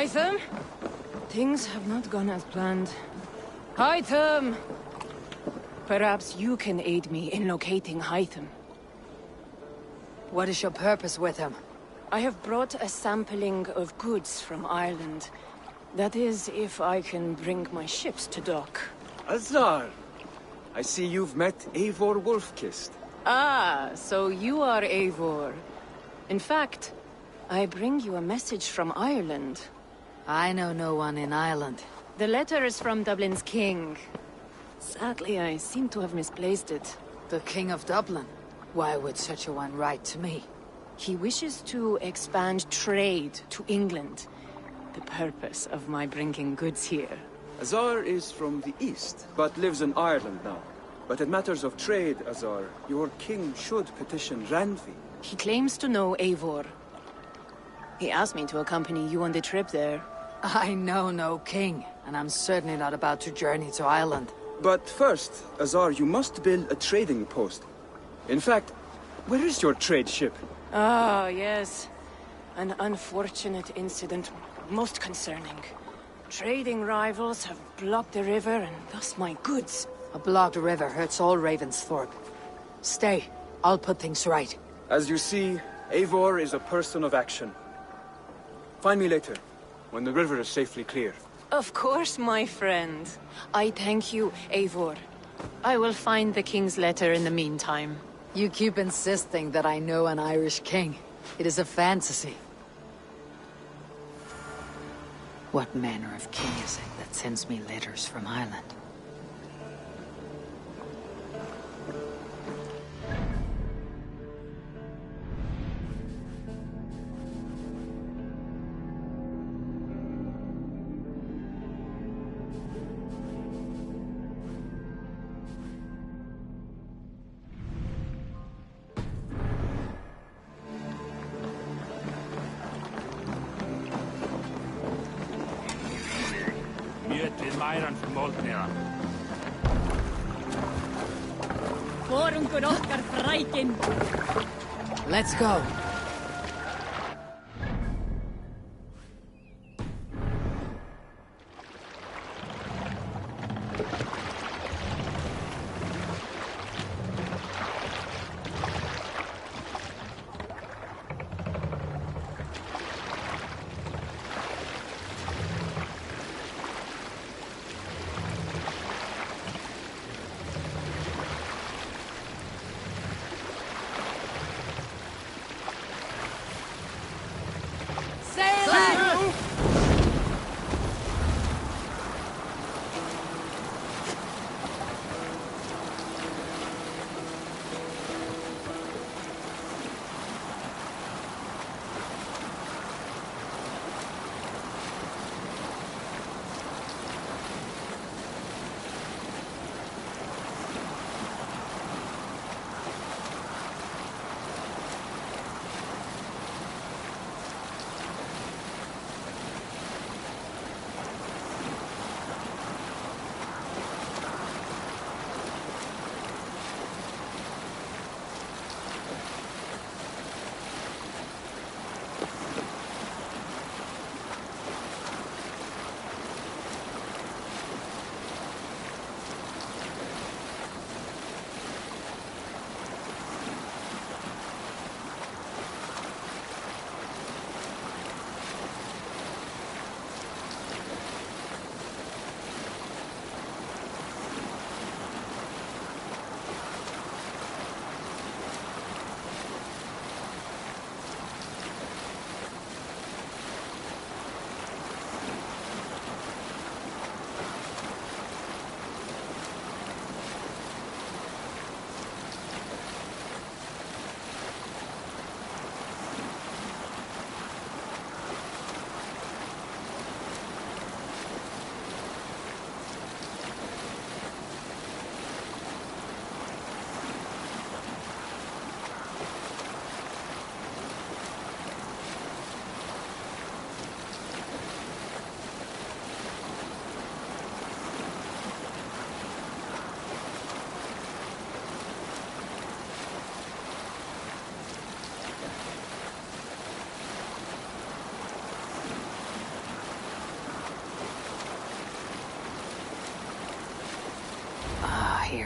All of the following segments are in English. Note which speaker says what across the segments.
Speaker 1: Hytham? Things have not gone as planned. Hytham! Perhaps you can aid me in locating Hytham.
Speaker 2: What is your purpose with him?
Speaker 1: I have brought a sampling of goods from Ireland. That is, if I can bring my ships to dock.
Speaker 3: Azar! I see you've met Eivor Wolfkist.
Speaker 1: Ah, so you are Eivor. In fact, I bring you a message from Ireland.
Speaker 2: I know no one in Ireland.
Speaker 1: The letter is from Dublin's king. Sadly, I seem to have misplaced it.
Speaker 2: The King of Dublin? Why would such a one write to me?
Speaker 1: He wishes to expand trade to England. The purpose of my bringing goods here.
Speaker 3: Azar is from the east, but lives in Ireland now. But in matters of trade, Azar, your king should petition Randvi.
Speaker 1: He claims to know Eivor. He asked me to accompany you on the trip there.
Speaker 2: I know no king, and I'm certainly not about to journey to Ireland.
Speaker 3: But first, Azar, you must build a trading post. In fact, where is your trade ship?
Speaker 1: Ah, yes. An unfortunate incident, most concerning. Trading rivals have blocked the river, and thus my goods.
Speaker 2: A blocked river hurts all Ravensthorpe. Stay, I'll put things right.
Speaker 3: As you see, Eivor is a person of action. Find me later, when the river is safely clear.
Speaker 1: Of course, my friend. I thank you, Eivor. I will find the king's letter in the meantime.
Speaker 2: You keep insisting that I know an Irish king. It is a fantasy. What manner of king is it that sends me letters from Ireland? Let's go.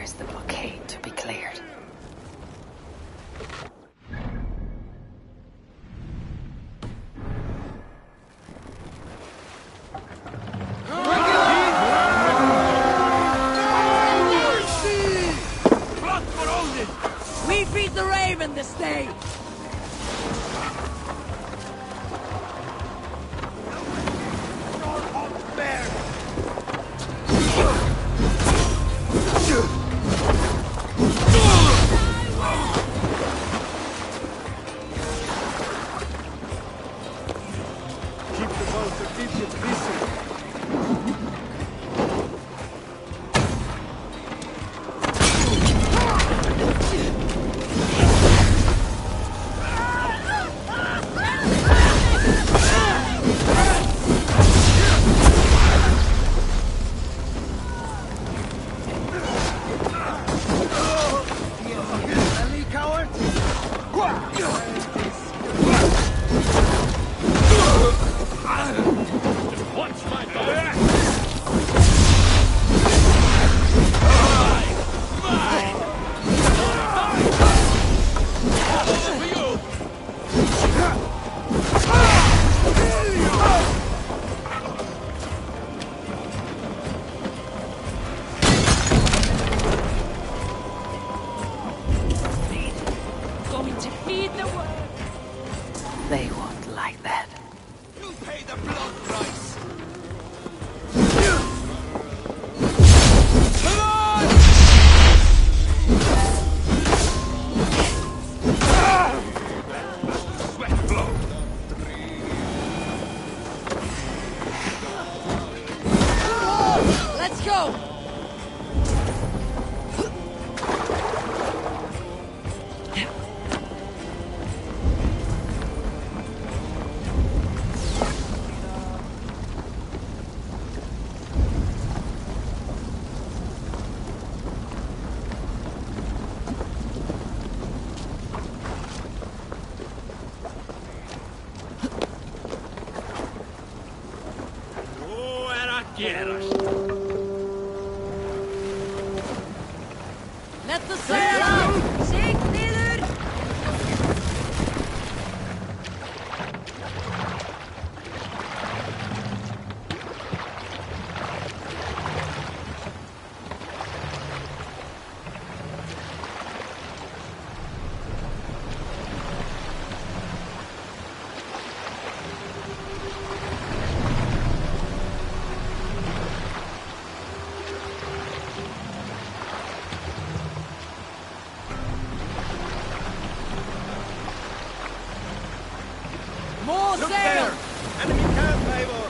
Speaker 2: is the blockade to be cleared.
Speaker 4: We beat the Raven this day!
Speaker 2: They won't like that.
Speaker 4: You pay the blood price! Come on! Sweat blow! Let's go! Let the sail out! Sink neither! More
Speaker 5: Look
Speaker 4: sail!
Speaker 5: there! Enemy camp, Eivor!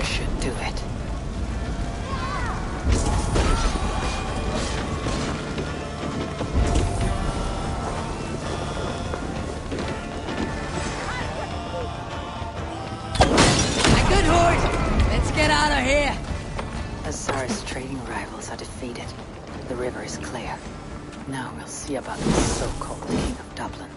Speaker 2: Should do it.
Speaker 4: A good horse! Let's get out of here!
Speaker 2: Azar's trading rivals are defeated. The river is clear. Now we'll see about the so-called King of Dublin.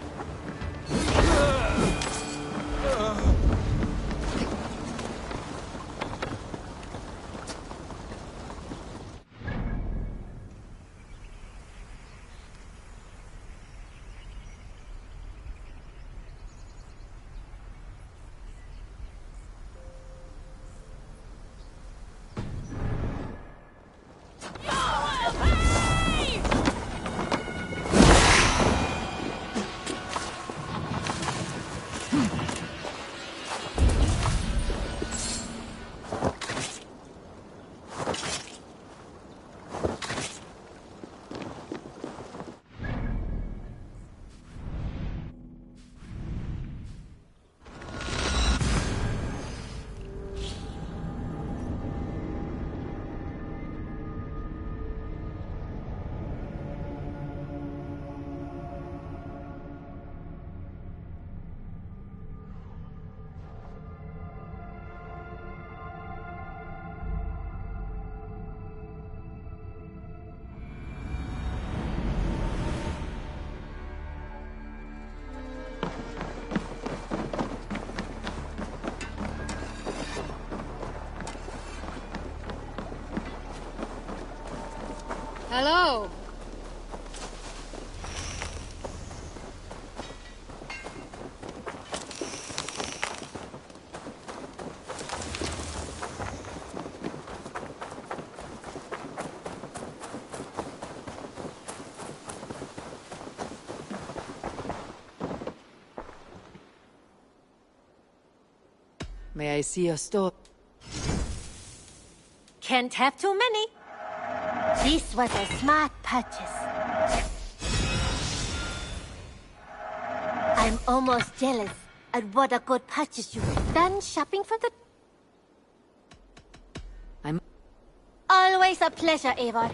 Speaker 6: Hello.
Speaker 2: May I see your store?
Speaker 7: Can't have too many. This was a smart purchase. I'm almost jealous at what a good purchase you've done shopping for the...
Speaker 2: I'm...
Speaker 7: Always a pleasure, Eivor.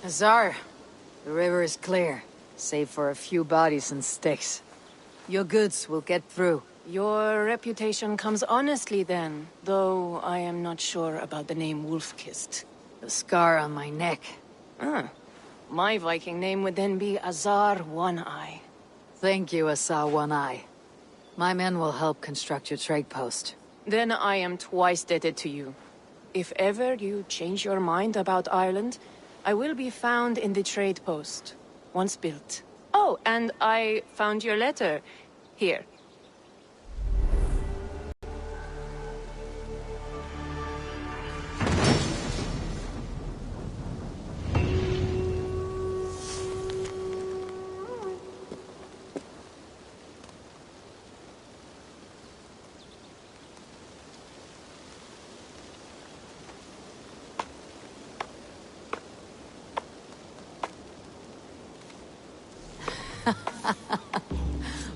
Speaker 2: Azar, the river is clear, save for a few bodies and sticks. Your goods will get through.
Speaker 1: Your reputation comes honestly then, though I am not sure about the name Wolf-Kissed.
Speaker 2: The scar on my neck.
Speaker 1: Ah, my Viking name would then be Azar One-Eye.
Speaker 2: Thank you, Azar One-Eye. My men will help construct your trade post.
Speaker 1: Then I am twice indebted to you. If ever you change your mind about Ireland, I will be found in the trade post, once built. Oh, and I found your letter. Here.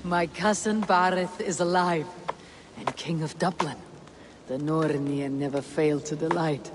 Speaker 2: My cousin Barith is alive, and King of Dublin. The Nornir never fail to delight.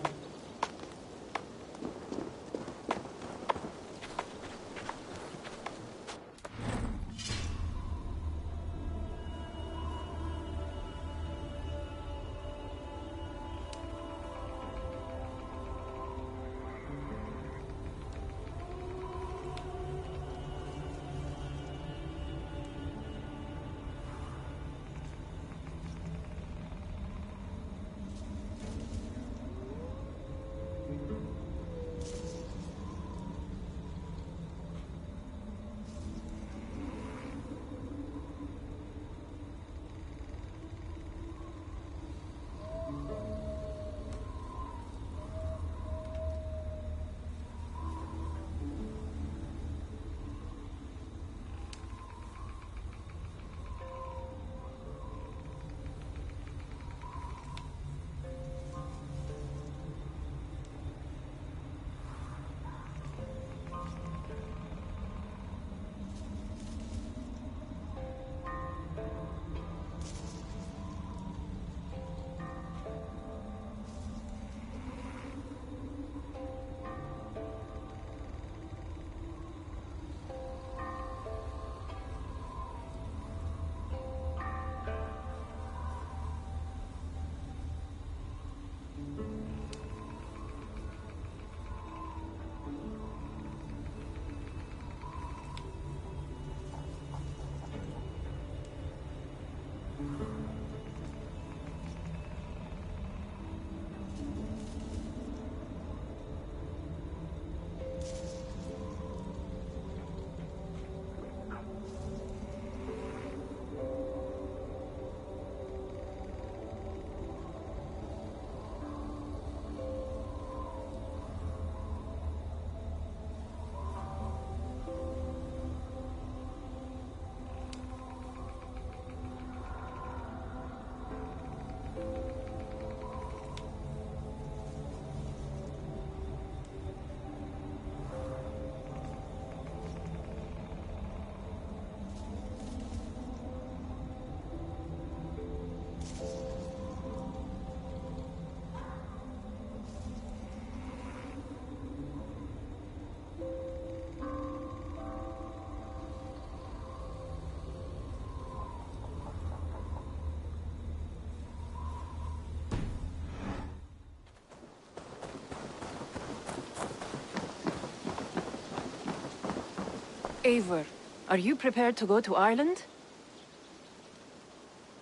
Speaker 1: Eivor, are you prepared to go to Ireland?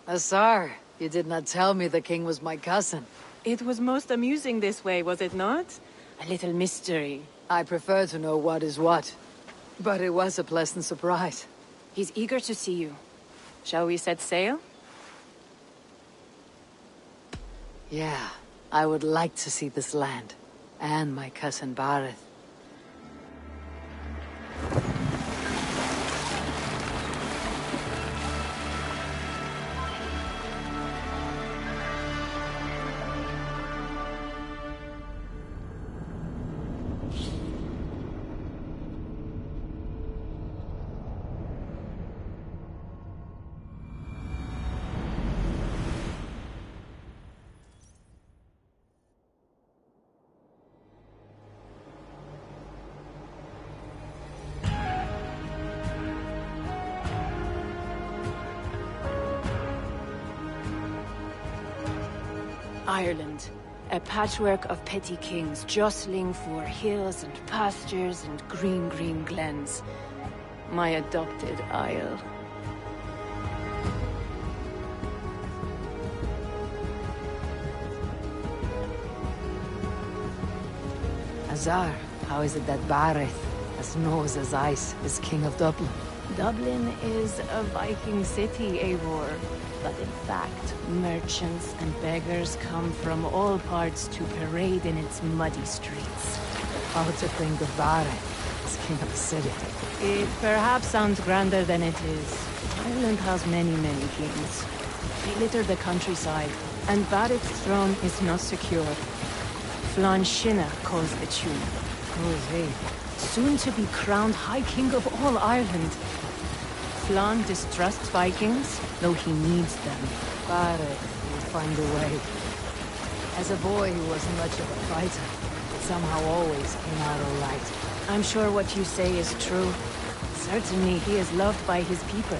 Speaker 2: Azar, you did not tell me the king was my cousin.
Speaker 1: It was most amusing this way, was it not? A little mystery.
Speaker 2: I prefer to know what is what. But it was a pleasant surprise.
Speaker 1: He's eager to see you. Shall we set sail?
Speaker 2: Yeah, I would like to see this land. And my cousin Bareth.
Speaker 1: Ireland. A patchwork of petty kings jostling for hills and pastures and green glens. My adopted isle.
Speaker 2: Azar, how is it that Bareth, as knows as ice, is king of Dublin?
Speaker 1: Dublin is a Viking city, Eivor. But in fact, merchants and beggars come from all parts to parade in its muddy streets.
Speaker 2: How to think of Bareth as king of the city?
Speaker 1: It perhaps sounds grander than it is. Ireland has many kings. They litter the countryside, and Bareth's throne is not secure. Flann Sinna calls the tune.
Speaker 2: Who is he?
Speaker 1: Soon to be crowned High King of all Ireland. Flann distrusts Vikings, though he needs them.
Speaker 2: Bareth will find a way. As a boy, he wasn't much of a fighter, but somehow always came out all right.
Speaker 1: I'm sure what you say is true. Certainly he is loved by his people.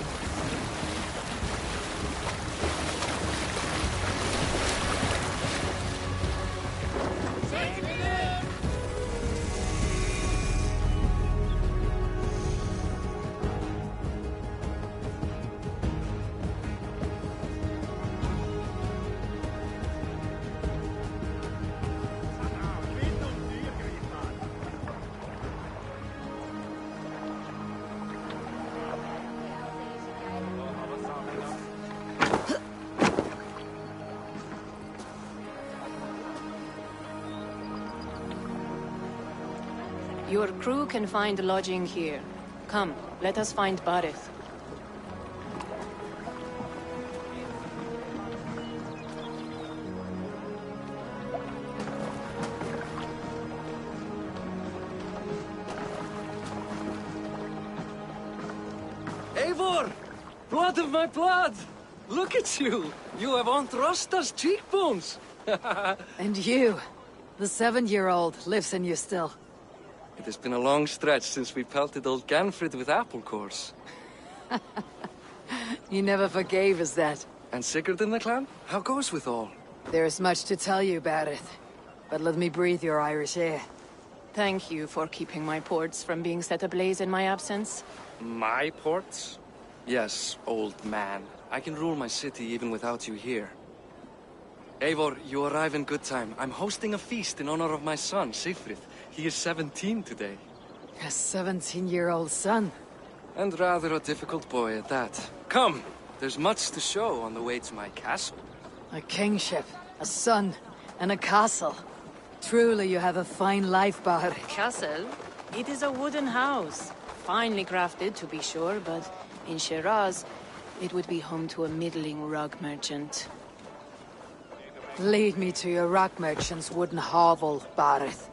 Speaker 1: Your crew can find lodging here. Come, let us find Bareth.
Speaker 6: Eivor! Blood of my blood! Look at you! You have Aunt Rosta's cheekbones!
Speaker 2: And you, the 7-year-old, lives in you still.
Speaker 6: It has been a long stretch since we pelted old Ganfrid with apple cores.
Speaker 2: He never forgave us that.
Speaker 6: And Sigurd in the clan? How goes with all?
Speaker 2: There is much to tell you, Bareth. But let me breathe your Irish air.
Speaker 1: Thank you for keeping my ports from being set ablaze in my absence.
Speaker 6: My ports? Yes, old man. I can rule my city even without you here. Eivor, you arrive in good time. I'm hosting a feast in honor of my son, Sigfrid. He is 17 today.
Speaker 2: A 17-year-old son?
Speaker 6: And rather a difficult boy at that. Come! There's much to show on the way to my castle.
Speaker 2: A kingship, a son, and a castle. Truly you have a fine life, Bareth.
Speaker 1: Castle? It is a wooden house. Finely crafted, to be sure, but in Shiraz, it would be home to a middling rug merchant.
Speaker 2: Lead me to your rock merchant's wooden hovel, Bareth.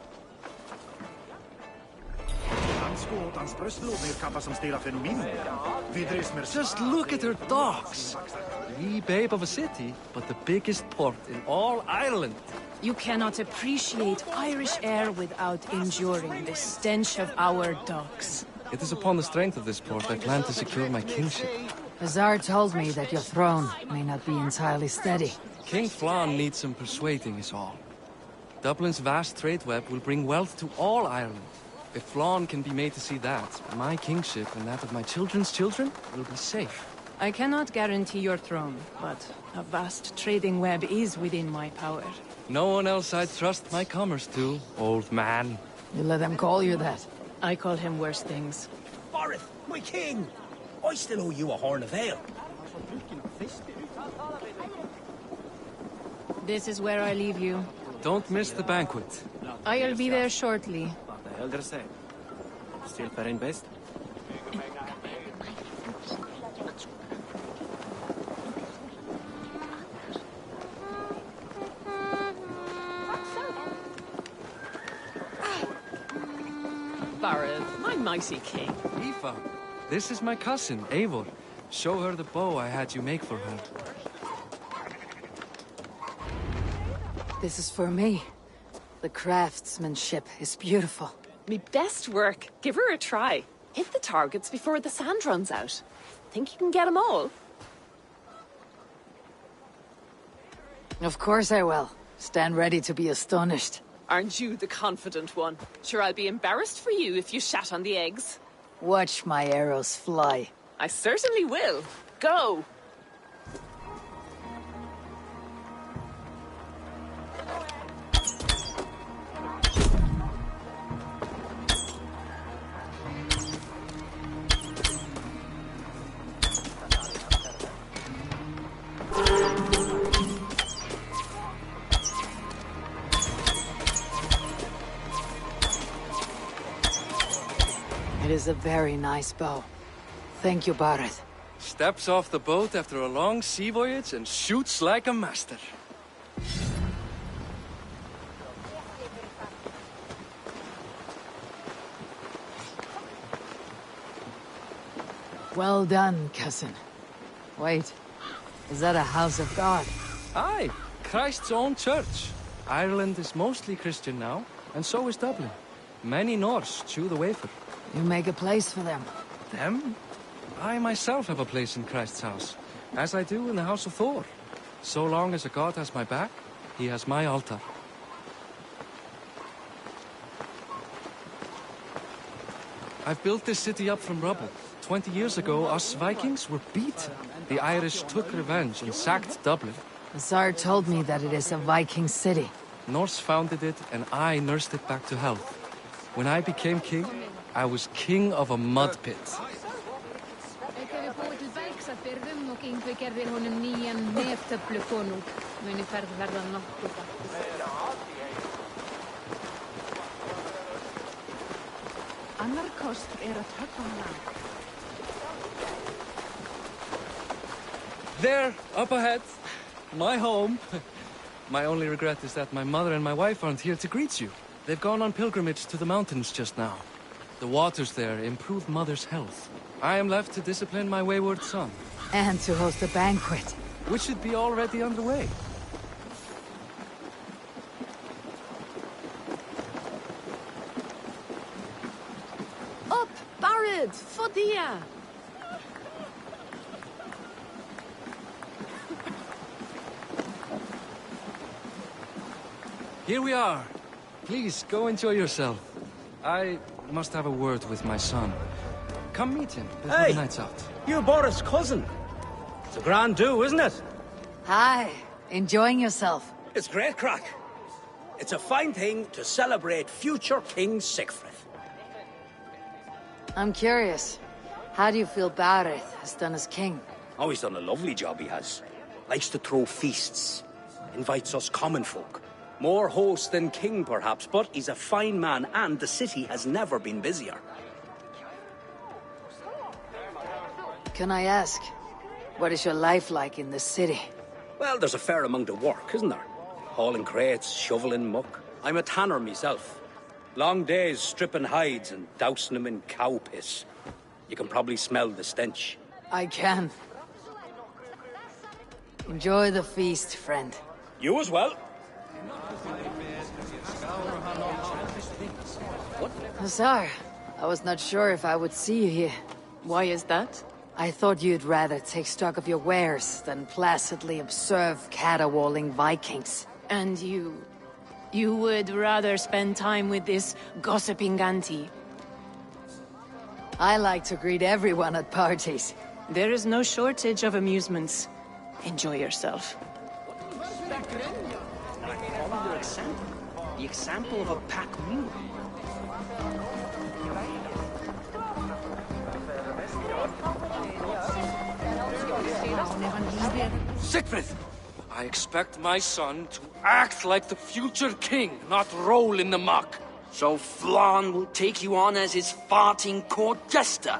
Speaker 6: Just look at her docks! Wee babe of a city, but the biggest port in all Ireland.
Speaker 1: You cannot appreciate Irish air without enduring the stench of our docks.
Speaker 6: It is upon the strength of this port I plan to secure my kingship.
Speaker 2: Azar told me that your throne may not be entirely steady.
Speaker 6: King Flann needs some persuading is all. Dublin's vast trade web will bring wealth to all Ireland. If Flann can be made to see that, my kingship and that of my children's children will be safe.
Speaker 1: I cannot guarantee your throne, but a vast trading web is within my power.
Speaker 6: No one else I'd trust my commerce to, old man.
Speaker 2: You let them call you that?
Speaker 1: I call him worse things.
Speaker 5: Barrett, my king! I still owe you a horn of ale.
Speaker 1: This is where I leave you.
Speaker 6: Don't miss the banquet.
Speaker 1: I'll be there shortly.
Speaker 5: The elder said. Still faring best?
Speaker 4: Barrett, my mighty king.
Speaker 6: Aoife, this is my cousin, Eivor. Show her the bow I had you make for her.
Speaker 2: This is for me. The craftsmanship is beautiful.
Speaker 4: Me best work. Give her a try. Hit the targets before the sand runs out. Think you can get them all?
Speaker 2: Of course I will. Stand ready to be astonished.
Speaker 4: Aren't you the confident one? Sure, I'll be embarrassed for you if you shat on the eggs.
Speaker 2: Watch my arrows fly.
Speaker 4: I certainly will. Go!
Speaker 2: It is a very nice bow. Thank you, Barrett.
Speaker 6: Steps off the boat after a long sea voyage and shoots like a master.
Speaker 2: Well done, cousin. Wait, is that a house of God?
Speaker 6: Aye, Christ's own church. Ireland is mostly Christian now, and so is Dublin. Many Norse chew the wafer.
Speaker 2: You make a place for them.
Speaker 6: Them? I myself have a place in Christ's house, as I do in the house of Thor. So long as a god has my back, he has my altar. I've built this city up from rubble. 20 years ago, us Vikings were beaten. The Irish took revenge and sacked Dublin.
Speaker 2: The Tsar told me that it is a Viking city.
Speaker 6: Norse founded it, and I nursed it back to health. When I became king, I was king of a mud pit. There, up ahead, my home. My only regret is that my mother and my wife aren't here to greet you. They've gone on pilgrimage to the mountains just now. The waters there improve Mother's health. I am left to discipline my wayward son.
Speaker 2: And to host a banquet.
Speaker 6: Which should be already underway.
Speaker 4: Up, Barrett! Fodia!
Speaker 6: Here we are. Please, go enjoy yourself. I must have a word with my son. Come meet him before
Speaker 5: Hey!
Speaker 6: the night's out.
Speaker 5: You Boris' cousin. It's a grand do, isn't it?
Speaker 2: Hi, enjoying yourself.
Speaker 5: It's great crack. It's a fine thing to celebrate future King Sigfrid.
Speaker 2: I'm curious. How do you feel Barrett has done as king?
Speaker 5: Oh, he's done a lovely job, he has. Likes to throw feasts. Invites us common folk. More host than king, perhaps, but he's a fine man, and the city has never been busier.
Speaker 2: Can I ask, what is your life like in the city?
Speaker 5: Well, there's a fair amount of work, isn't there? Hauling crates, shoveling muck. I'm a tanner myself. Long days stripping hides and dousing them in cow piss. You can probably smell the stench.
Speaker 2: I can. Enjoy the feast, friend.
Speaker 5: You as well.
Speaker 2: Hussar, I was not sure if I would see you here.
Speaker 1: Why is that?
Speaker 2: I thought you'd rather take stock of your wares than placidly observe caterwauling Vikings.
Speaker 1: And you would rather spend time with this gossiping auntie?
Speaker 2: I like to greet everyone at parties.
Speaker 1: There is no shortage of amusements. Enjoy yourself.
Speaker 8: Follow your example. The example of a pack mule.
Speaker 6: Siegfried! I expect my son to act like the future king, not roll in the muck.
Speaker 8: So Flan will take you on as his farting court jester?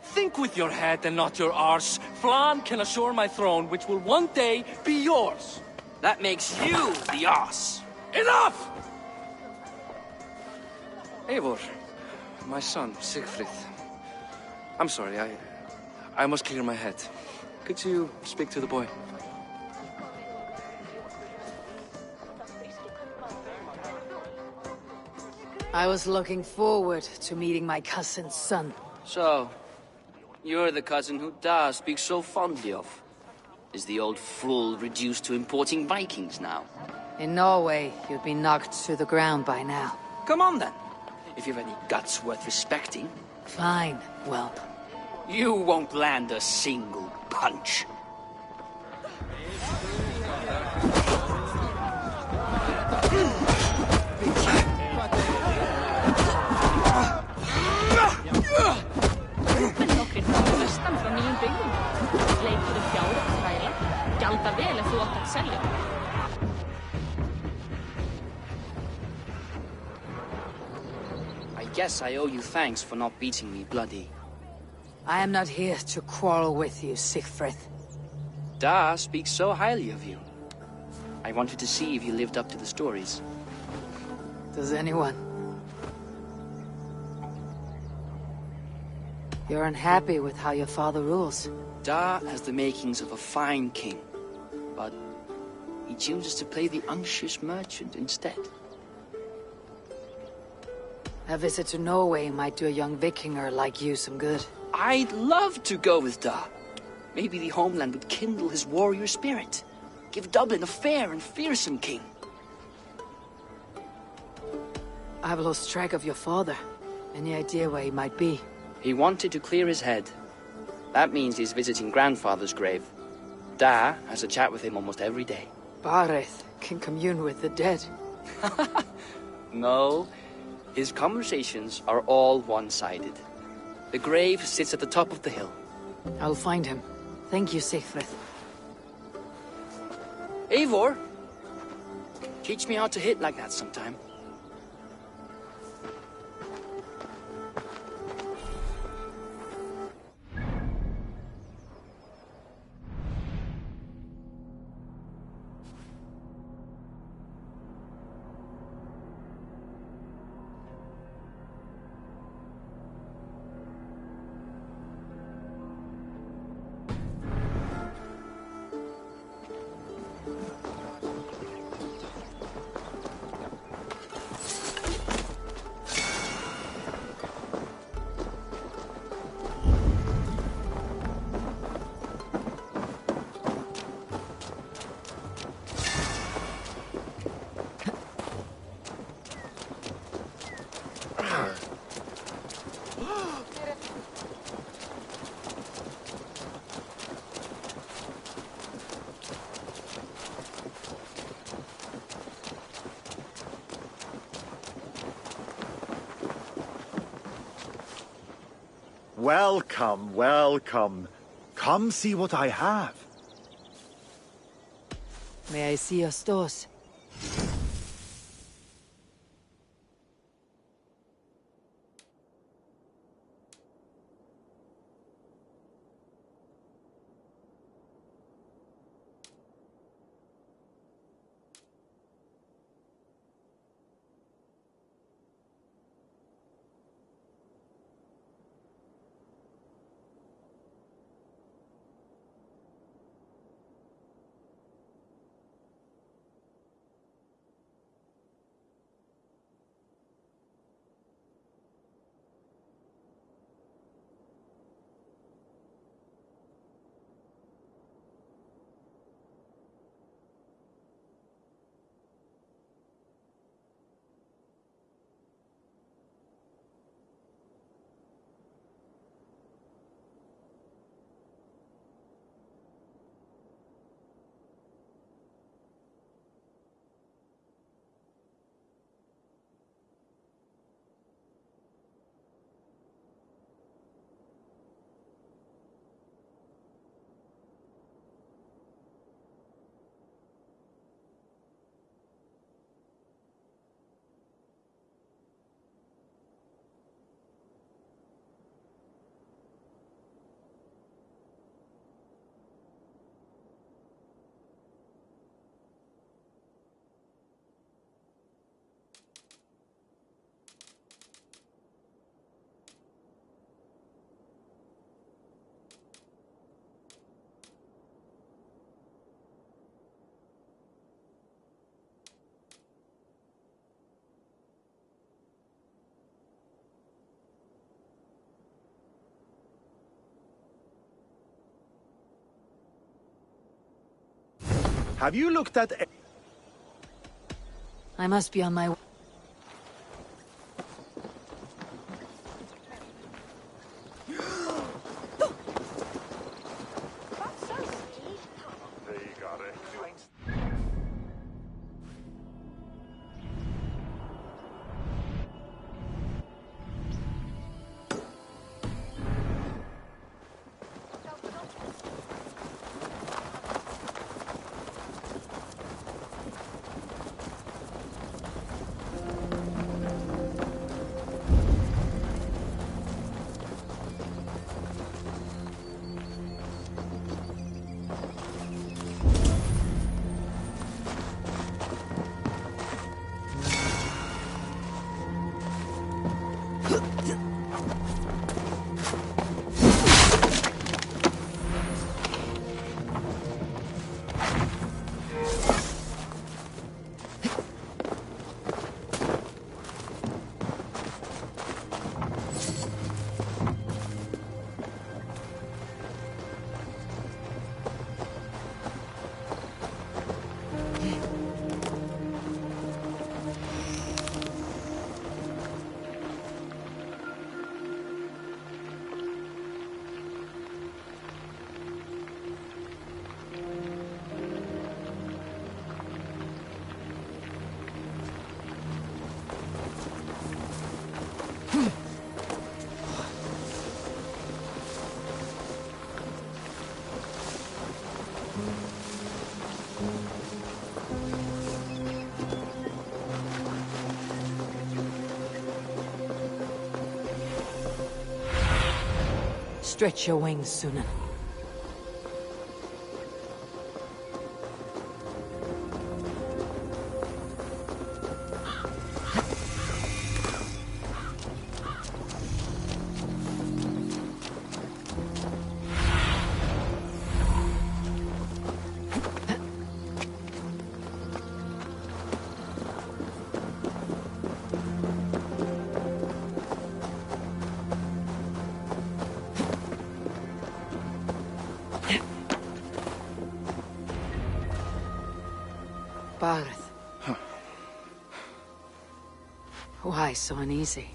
Speaker 6: Think with your head and not your arse. Flan can assure my throne, which will one day be yours.
Speaker 8: That makes you the ass.
Speaker 6: Enough! Eivor, my son, Siegfried. I'm sorry, I must clear my head. Could you speak to the boy?
Speaker 2: I was looking forward to meeting my cousin's son.
Speaker 8: So, you're the cousin who Da speaks so fondly of. Is the old fool reduced to importing Vikings now?
Speaker 2: In Norway, you'd be knocked to the ground by now.
Speaker 8: Come on then, if you've any guts worth respecting.
Speaker 2: Fine, whelp.
Speaker 8: You won't land a single punch. I guess I owe you thanks for not beating me bloody.
Speaker 2: I am not here to quarrel with you, Siegfried.
Speaker 8: Da speaks so highly of you. I wanted to see if you lived up to the stories.
Speaker 2: Does anyone? You're unhappy with how your father rules.
Speaker 8: Da has the makings of a fine king, but he chooses to play the unctuous merchant instead.
Speaker 2: A visit to Norway might do a young Vikinger like you some good.
Speaker 8: I'd love to go with Da. Maybe the homeland would kindle his warrior spirit. Give Dublin a fair and fearsome king.
Speaker 2: I've lost track of your father. Any idea where he might be?
Speaker 8: He wanted to clear his head. That means he's visiting grandfather's grave. Da has a chat with him almost every day.
Speaker 2: Bareth can commune with the dead.
Speaker 8: No, his conversations are all one-sided. The grave sits at the top of the hill.
Speaker 2: I'll find him. Thank you, Siegfried.
Speaker 8: Eivor, teach me how to hit like that sometime.
Speaker 9: Welcome, welcome. Come see what I have.
Speaker 2: May I see your stores?
Speaker 9: Have you looked at...
Speaker 2: I must be on my way. Stretch your wings, Sunan. Barth.
Speaker 6: Huh.
Speaker 2: Why so uneasy?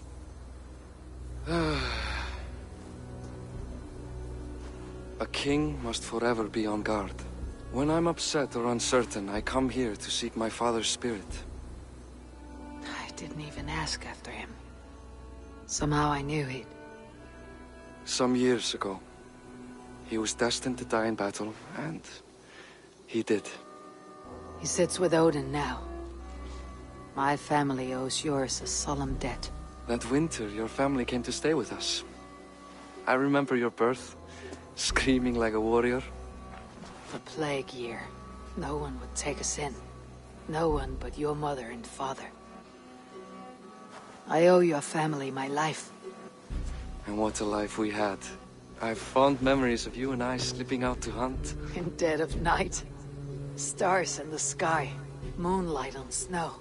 Speaker 6: A king must forever be on guard. When I'm upset or uncertain, I come here to seek my father's spirit.
Speaker 2: I didn't even ask after him. Somehow I knew he'd...
Speaker 6: Some years ago, he was destined to die in battle, and he did.
Speaker 2: He sits with Odin now. My family owes yours a solemn debt.
Speaker 6: That winter, your family came to stay with us. I remember your birth, screaming like a warrior.
Speaker 2: The plague year. No one would take us in. No one but your mother and father. I owe your family my life.
Speaker 6: And what a life we had. I have fond memories of you and I slipping out to hunt.
Speaker 2: In dead of night. Stars in the sky. Moonlight on snow.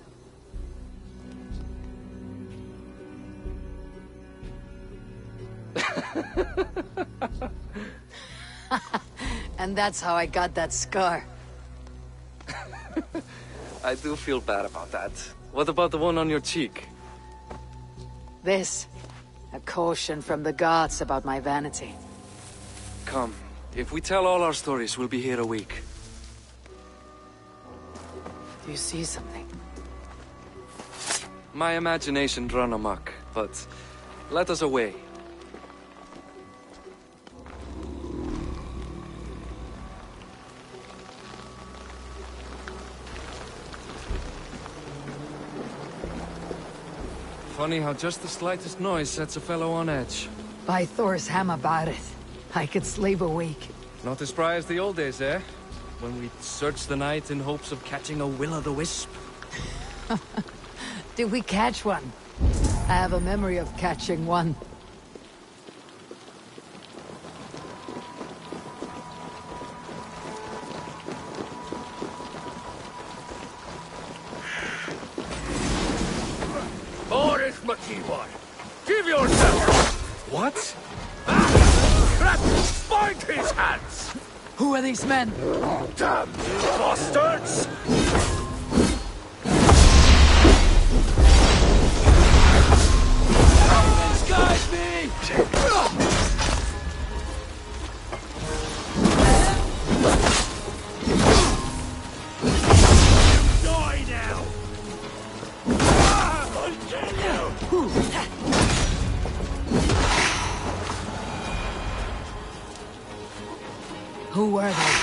Speaker 2: And that's how I got that scar.
Speaker 6: I do feel bad about that. What about the one on your cheek?
Speaker 2: This. A caution from the gods about my vanity.
Speaker 6: Come. If we tell all our stories, we'll be here a week.
Speaker 2: Do you see something?
Speaker 6: My imagination run amok, but let us away. Funny how just the slightest noise sets a fellow on edge.
Speaker 2: By Thor's hammer, Barith. I could sleep a week.
Speaker 6: Not as spry as the old days, eh? When we'd search the night in hopes of catching a will-o'-the-wisp.
Speaker 2: Did we catch one? I have a memory of catching one.
Speaker 10: Boris Makivor, give yourself!
Speaker 6: What?
Speaker 10: Bind his hands!
Speaker 6: Who
Speaker 2: Who are these men?
Speaker 10: Damn you bastards!
Speaker 6: Guide me!
Speaker 10: Die now! I'll kill you!
Speaker 2: Who were they?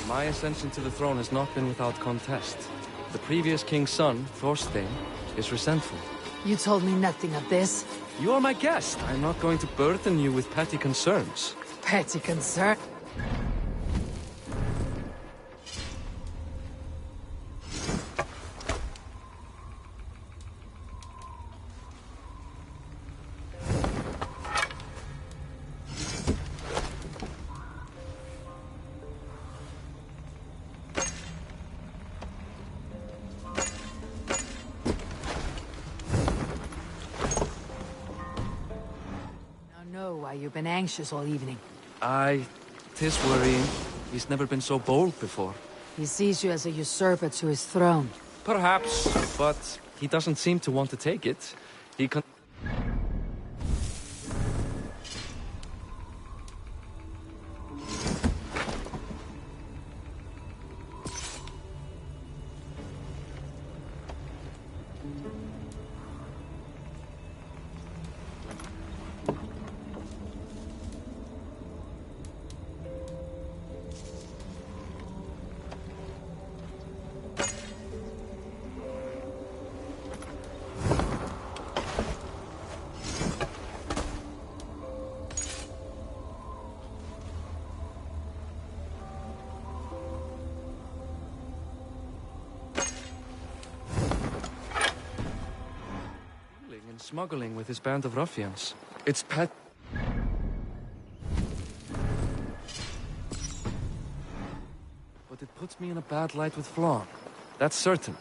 Speaker 6: My ascension to the throne has not been without contest. The previous king's son, Thorstein, is resentful.
Speaker 2: You told me nothing of this.
Speaker 6: You are my guest. I'm not going to burden you with petty concerns.
Speaker 2: Petty concern. Why you've been anxious all evening.
Speaker 6: Tis worrying. He's never been so bold before.
Speaker 2: He sees you as a usurper to his throne.
Speaker 6: Perhaps, but he doesn't seem to want to take it. He con- smuggling with his band of ruffians. It's pet... But it puts me in a bad light with Flann. That's certain.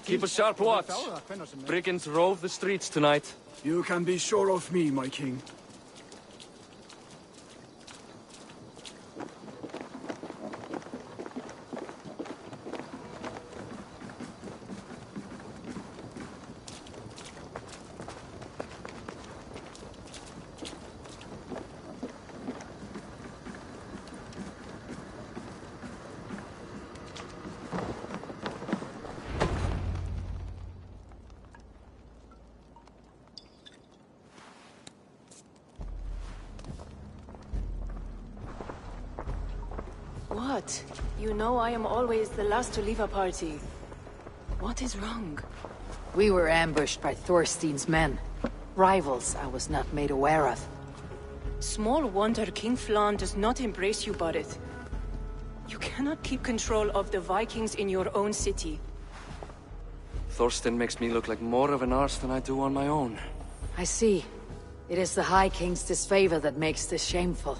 Speaker 6: Keep a sharp watch. Brigands rove the streets tonight.
Speaker 3: You can be sure of me, my king.
Speaker 1: What? You know I am always the last to leave a party. What is wrong?
Speaker 2: We were ambushed by Thorstein's men. Rivals I was not made aware of.
Speaker 1: Small wonder King Flann does not embrace you, Barith. You cannot keep control of the Vikings in your own city.
Speaker 6: Thorstein makes me look like more of an arse than I do on my own.
Speaker 2: I see. It is the High King's disfavor that makes this shameful.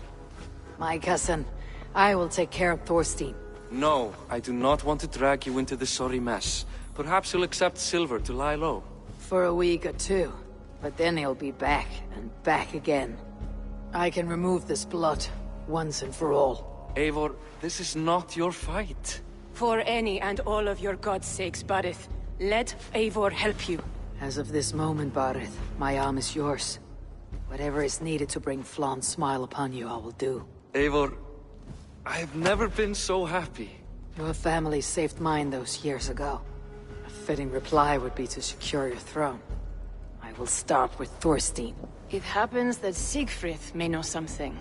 Speaker 2: My cousin, I will take care of Thorstein.
Speaker 6: No, I do not want to drag you into this sorry mess. Perhaps you'll accept silver to lie low.
Speaker 2: For a week or two. But then he'll be back, and back again. I can remove this blot, once and for all.
Speaker 6: Eivor, this is not your fight.
Speaker 1: For any and all of your gods' sakes, Barith, let Eivor help you.
Speaker 2: As of this moment, Barith, my arm is yours. Whatever is needed to bring Flann's smile upon you, I will do.
Speaker 6: Eivor, I have never been so happy.
Speaker 2: Your family saved mine those years ago. A fitting reply would be to secure your throne. I will start with Thorstein.
Speaker 1: It happens that Siegfried may know something.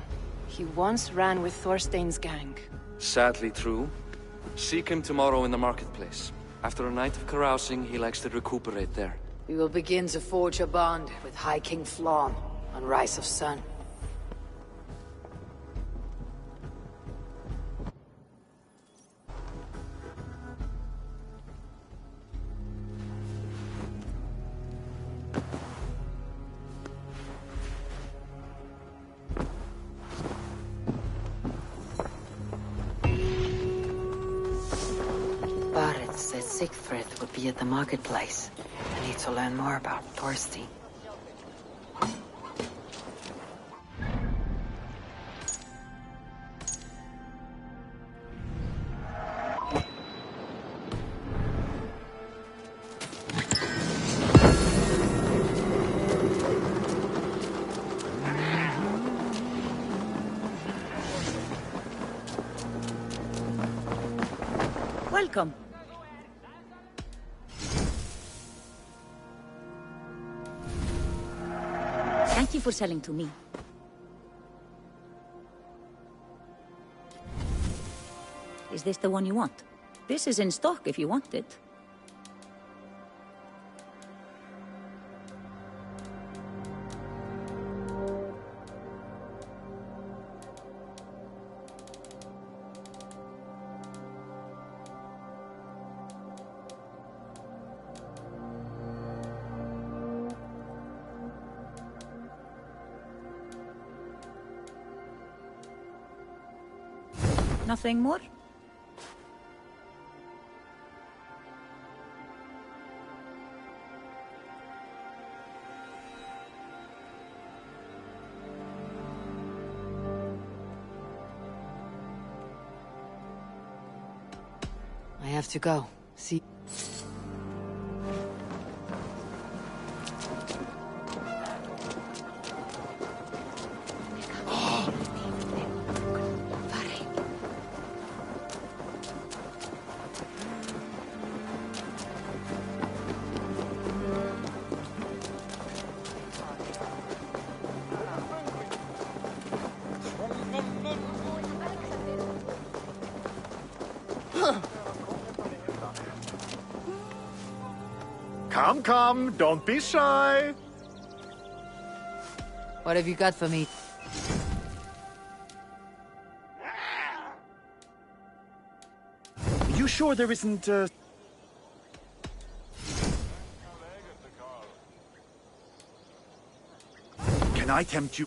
Speaker 1: He once ran with Thorstein's gang.
Speaker 6: Sadly true. Seek him tomorrow in the marketplace. After a night of carousing, he likes to recuperate there.
Speaker 2: We will begin to forge a bond with High King Flann on Rise of Sun. Barret said Siegfried would be at the marketplace. I need to learn more about Thorstein.
Speaker 11: Welcome. Thank you for selling to me. Is this the one you want? This is in stock if you want it. Nothing more?
Speaker 2: I have to go. See...
Speaker 9: Come, come, don't be shy.
Speaker 2: What have you got for me?
Speaker 9: You sure there isn't, Can I tempt you?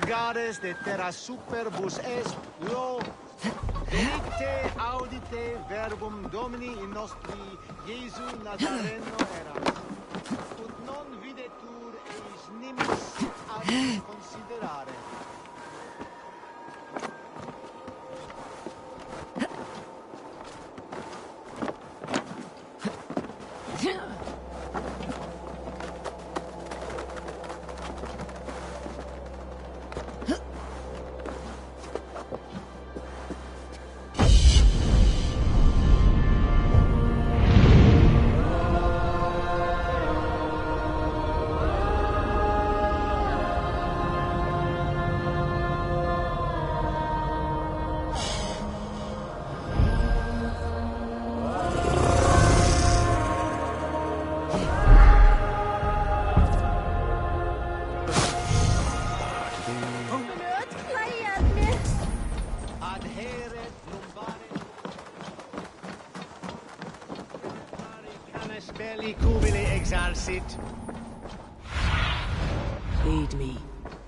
Speaker 12: vulgares de terra superbus est lo delicte audite verbum Domini in nostri Iesu Nazareno erat. Ut non videtur eis nimis ad considerare.
Speaker 2: Lead me.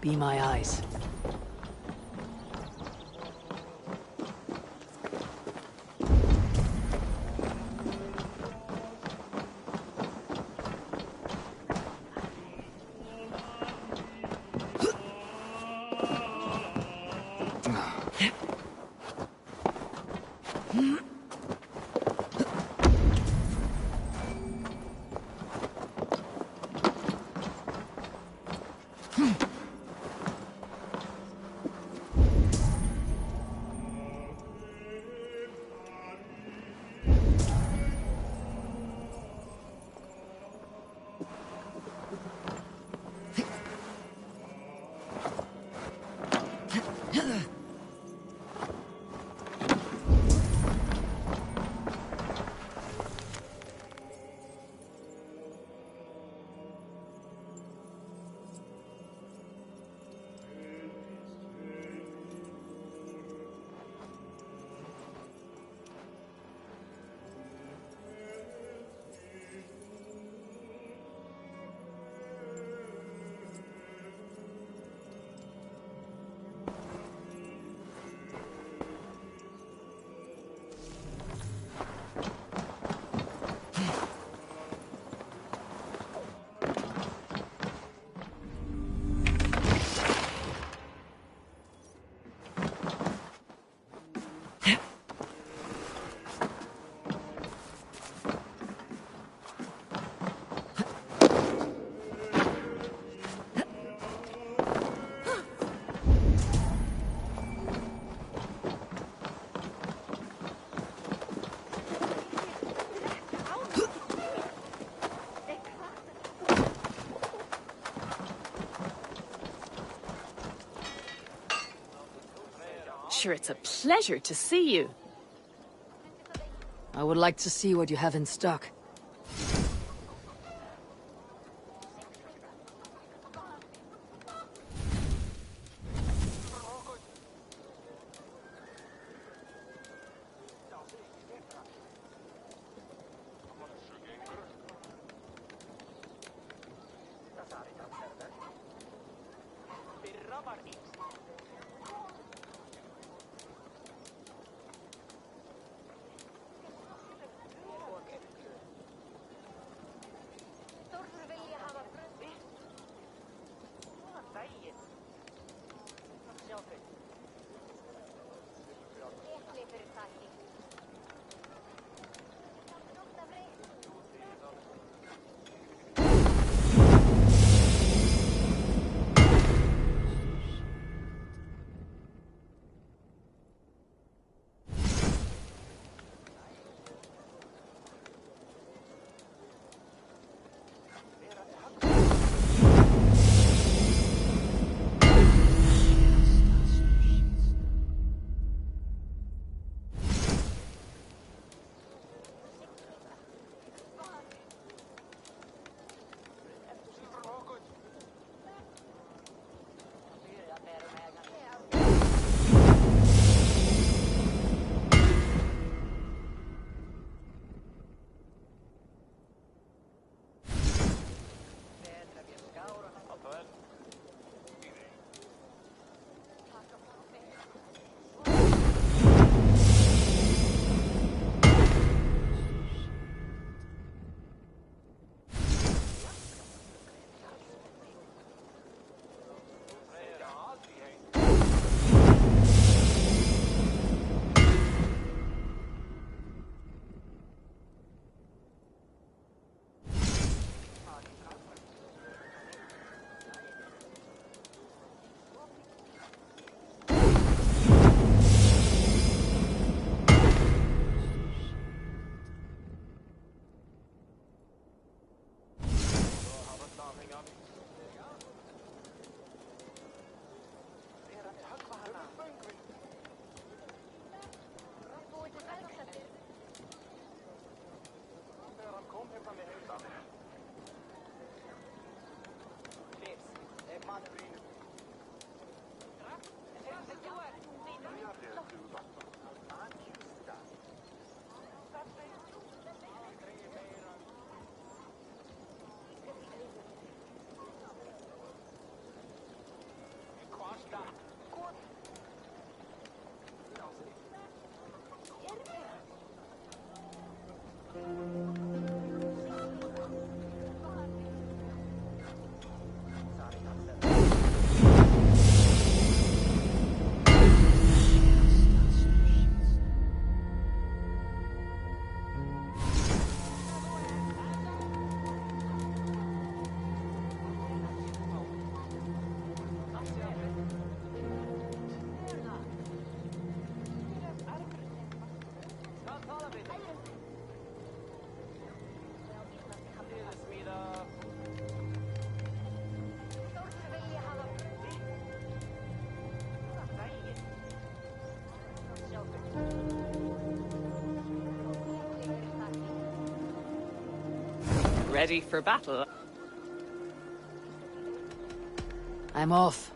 Speaker 2: Be my eyes.
Speaker 4: Sure, it's a pleasure to see you.
Speaker 2: I would like to see what you have in stock.
Speaker 4: ready for battle.
Speaker 2: I'm off.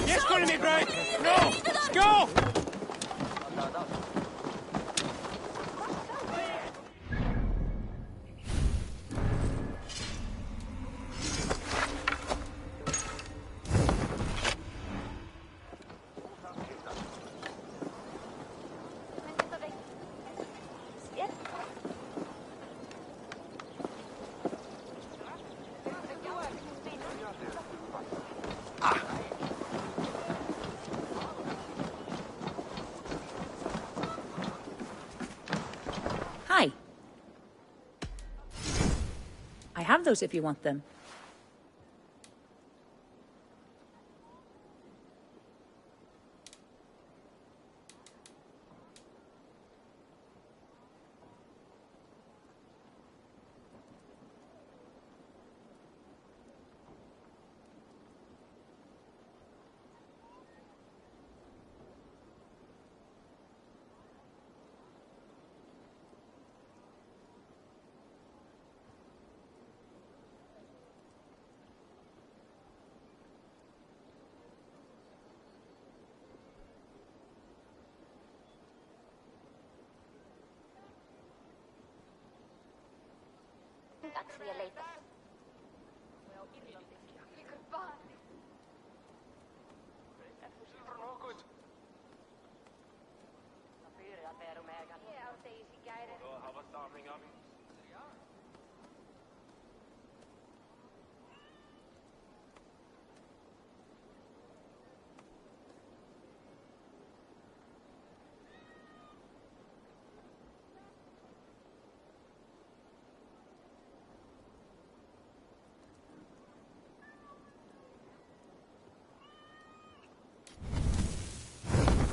Speaker 10: Yes, going to be great. No, let's go.
Speaker 11: Hi. I have those if you want them.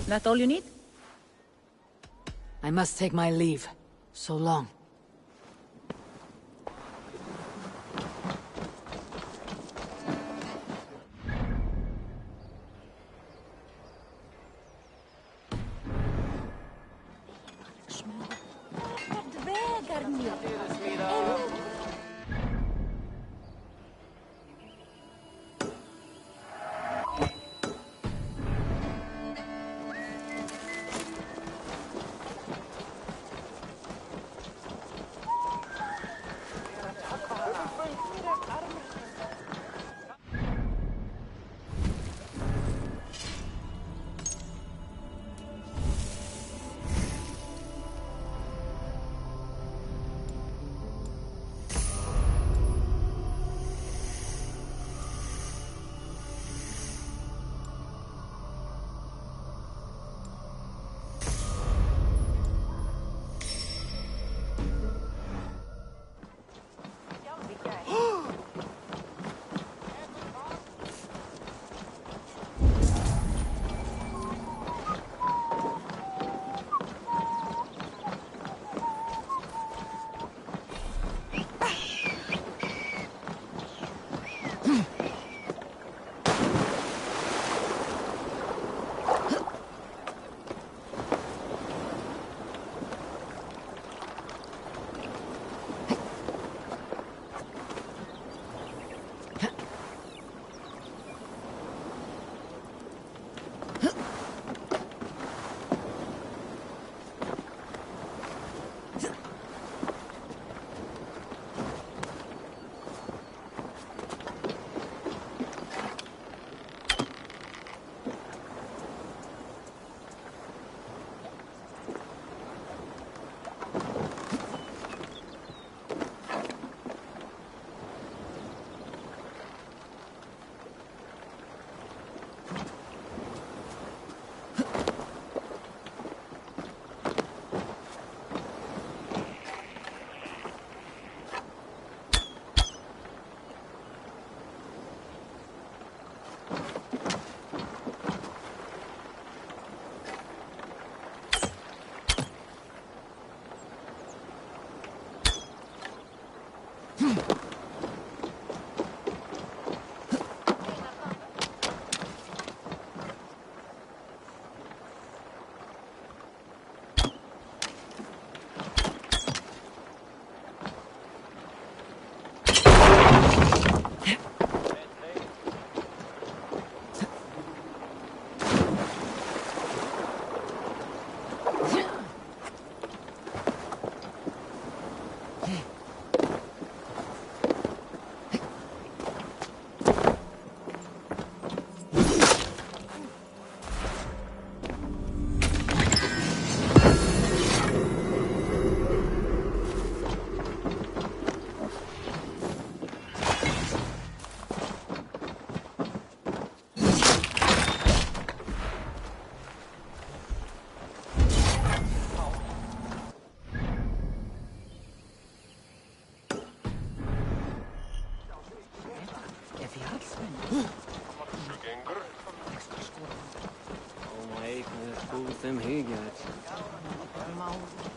Speaker 11: That all you need?
Speaker 2: I must take my leave. So long.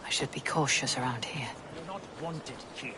Speaker 2: I should be cautious around here.
Speaker 10: You're not wanted here.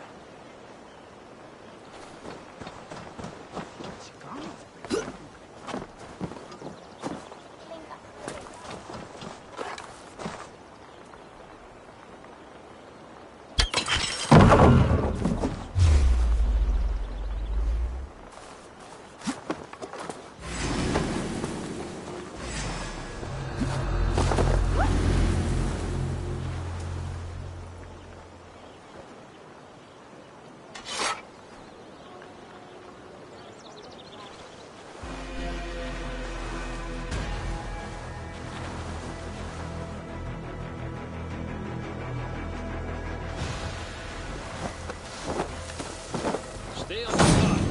Speaker 5: Stay on the guard.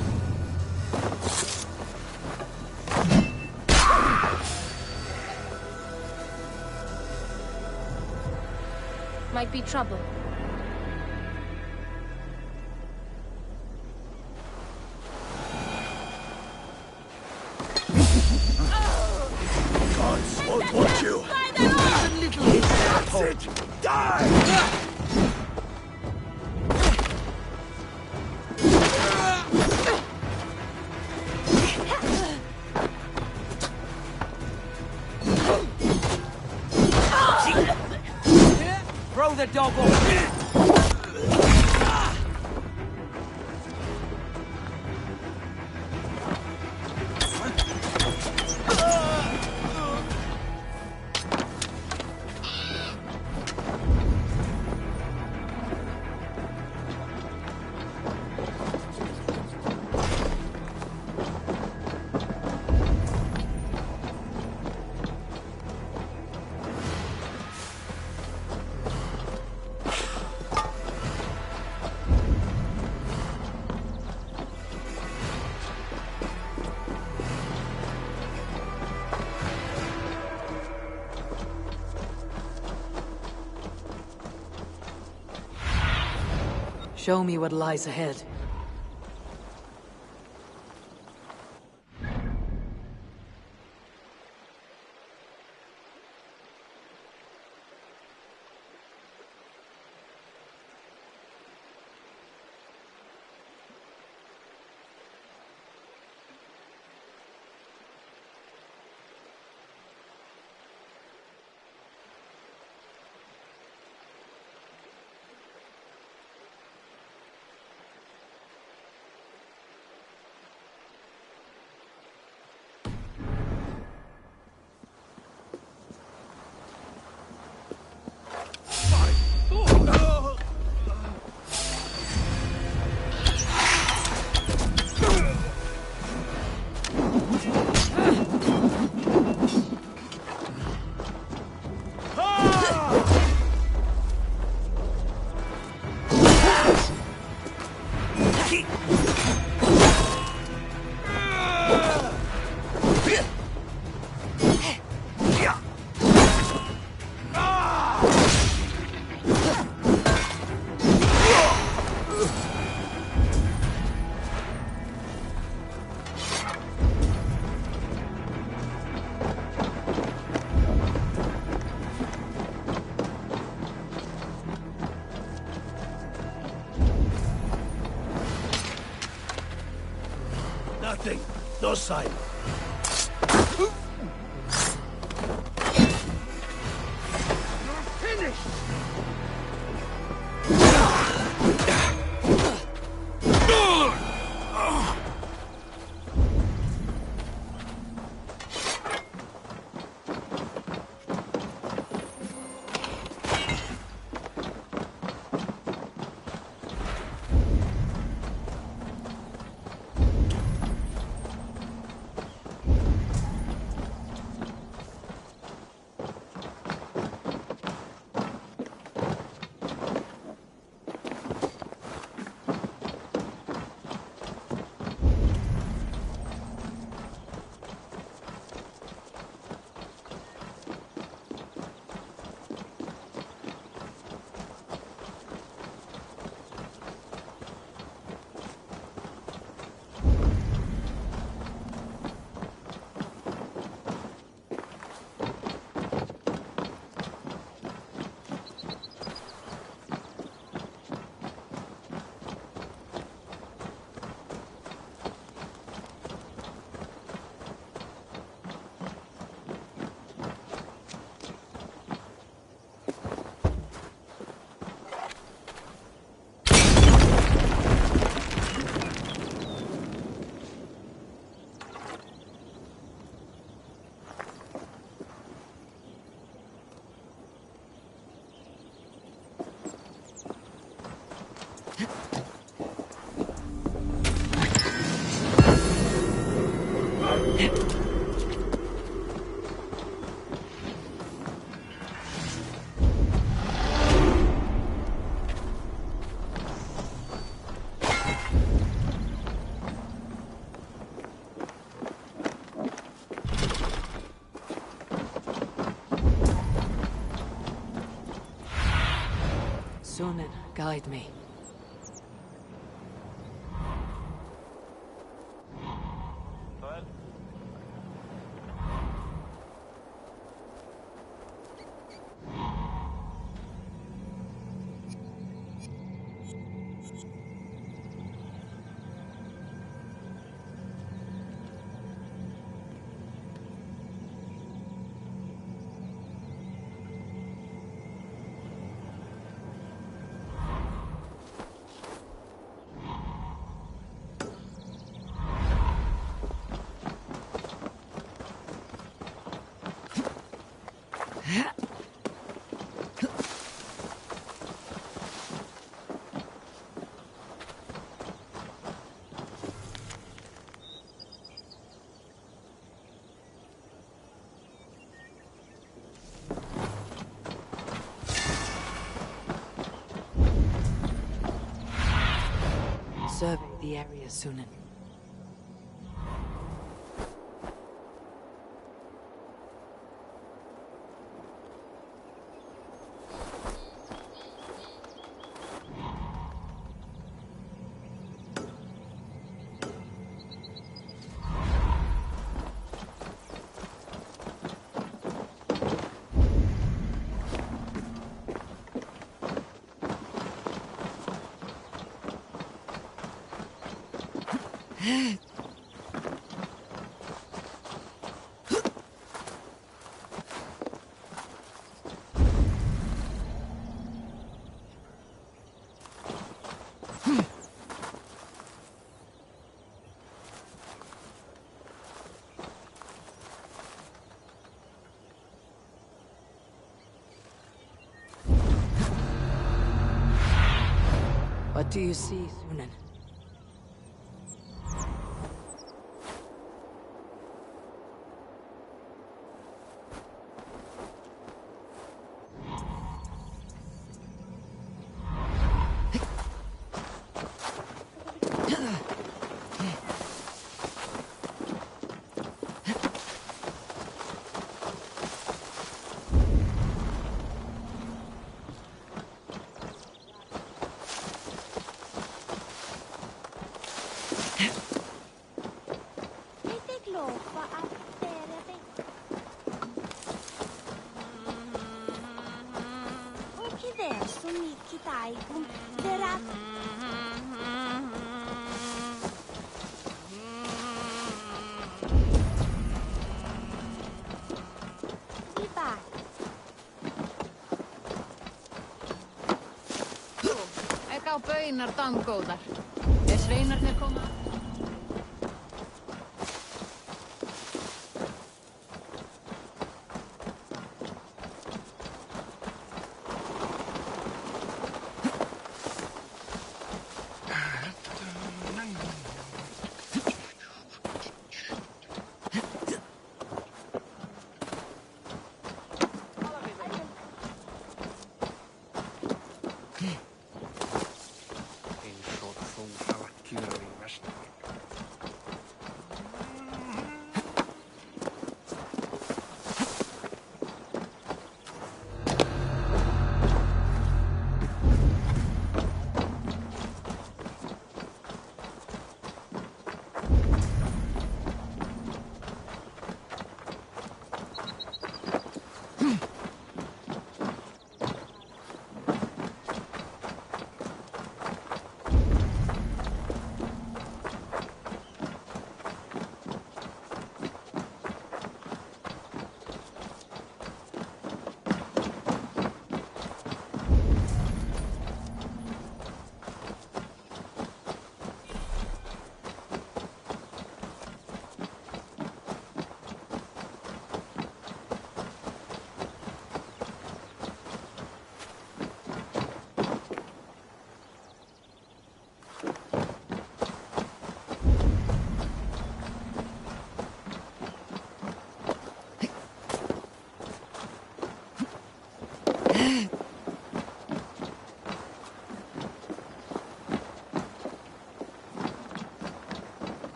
Speaker 7: Might be trouble.
Speaker 9: Gods won't want you. That's it. Die!
Speaker 5: Throw the dog off.
Speaker 2: Show me what lies ahead.
Speaker 10: Nothing. No sign.
Speaker 2: Sunan, guide me. Survey the area, Sunan. What do you see, Sunan? Sveinar damgóðar. Sveinarnir koma.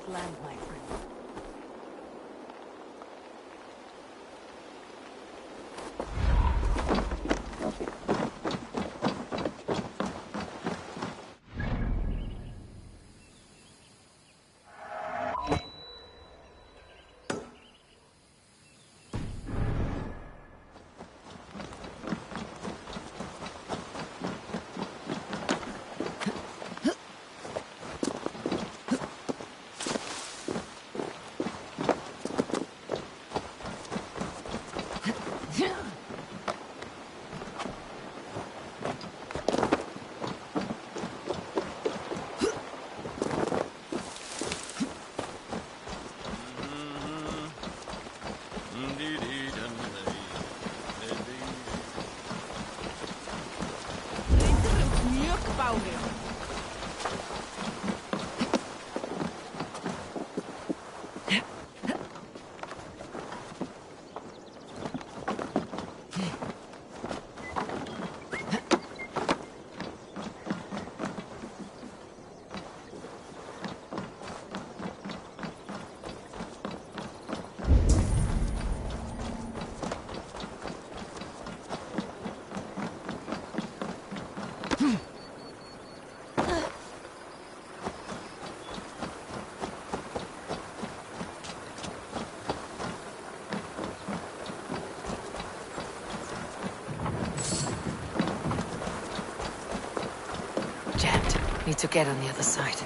Speaker 2: Land, my friend. Need to get on the other side.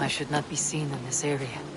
Speaker 2: I should not be seen in this area.